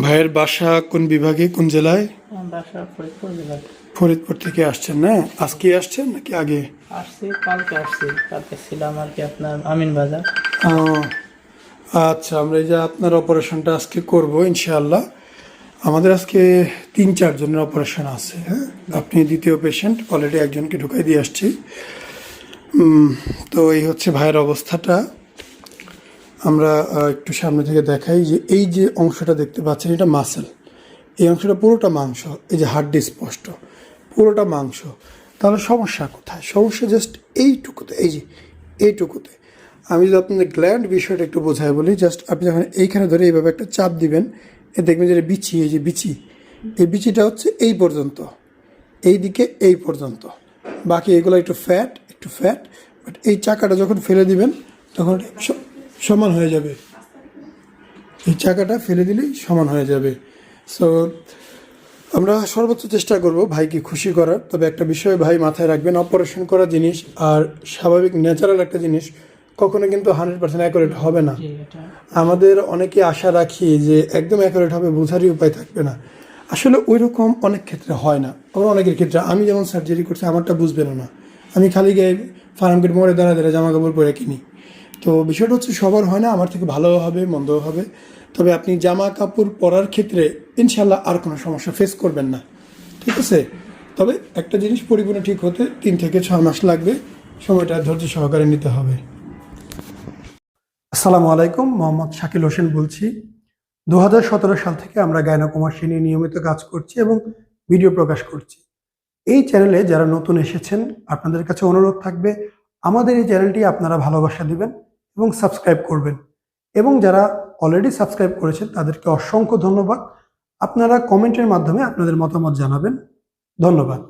ভাইয়ের বাসা কোন বিভাগে, কোন জেলায়? আমার বাসা ফরিদপুর জেলায়। ফরিদপুর থেকে আসছেন না? আজকে আসছেন নাকি আগে? কালকে ছিলাম আর কি আপনার আমিন বাজার। ও, আচ্ছা। আমরা এই যে আপনার অপারেশনটা আজকে করব ইনশাআল্লাহ। আমাদের আজকে 3-4 জনের অপারেশন আছে। হ্যাঁ, আপনি দ্বিতীয় পেশেন্ট, অলরেডি একজনকে ঢুকাই দিয়ে আসছি। তো এই হচ্ছে ভাইয়ের অবস্থাটা। আমরা একটু সামনে থেকে দেখাই যে এই যে অংশটা দেখতে পাচ্ছেন এটা মাসেল, এই অংশটা পুরোটা মাংস, এই যে হাড্ডি স্পষ্ট, পুরোটা মাংস। তাহলে সমস্যা কোথায়? সমস্যা জাস্ট এইটুকুতে, এই যে এইটুকুতে। আমি যদি আপনাদের গ্ল্যান্ড বিষয়টা একটু বোঝাই বলি, জাস্ট আপনি যখন এইখানে ধরে এইভাবে একটা চাপ দিবেন, এ দেখবেন যে বিচি, এই যে বিচি, এই বিচিটা হচ্ছে এই পর্যন্ত, এই দিকে এই পর্যন্ত। বাকি এগুলো একটু ফ্যাট, বাট এই চাকাটা যখন ফেলে দিবেন তখন সমান হয়ে যাবে। এই চাকাটা ফেলে দিলেই সমান হয়ে যাবে। সো আমরা সর্বোচ্চ চেষ্টা করব ভাইকে খুশি করার। তবে একটা বিষয় ভাই মাথায় রাখবেন, অপারেশন করা জিনিস আর স্বাভাবিক ন্যাচারাল একটা জিনিস কখনো কিন্তু 100% অ্যাকুরেট হবে না। আমাদের অনেকে আশা রাখি যে একদম অ্যাকুরেট হবে, বোঝারই উপায় থাকবে না। আসলে ওই রকম অনেক ক্ষেত্রে হয় না। আবার অনেকের ক্ষেত্রে, আমি যেমন সার্জারি করছি আমারটা বুঝবেন না, আমি খালি গায়ে ফার্ম গেট মোড়ে দাঁড়া জামা কাপড় পরে কিনি। তো বিষয়টা হচ্ছে সবার হয় না, আমার থেকে ভালোও হবে মন্দও হবে। তবে আপনি জামা কাপড় পরার ক্ষেত্রে ইনশাল্লাহ আর কোনো সমস্যা ফেস করবেন না, ঠিক আছে? তবে একটা জিনিস পরিপূর্ণ ঠিক হতে 3 থেকে 6 মাস লাগবে, সময়টা ধৈর্য সহকারে নিতে হবে। আসসালামু আলাইকুম, মোহাম্মদ শাকিল হোসেন বলছি। 2017 সাল থেকে আমরা গাইনোকমার্সি নিয়ে নিয়মিত কাজ করছি এবং ভিডিও প্রকাশ করছি। এই চ্যানেলে যারা নতুন এসেছেন, আপনাদের কাছে অনুরোধ থাকবে আমাদের এই চ্যানেলটি আপনারা ভালোবাসা দিবেন এবং সাবস্ক্রাইব করবেন। এবং যারা অলরেডি সাবস্ক্রাইব করেছেন তাদেরকে অসংখ্য ধন্যবাদ। আপনারা কমেন্টের মাধ্যমে আপনাদের মতামত জানাবেন। ধন্যবাদ।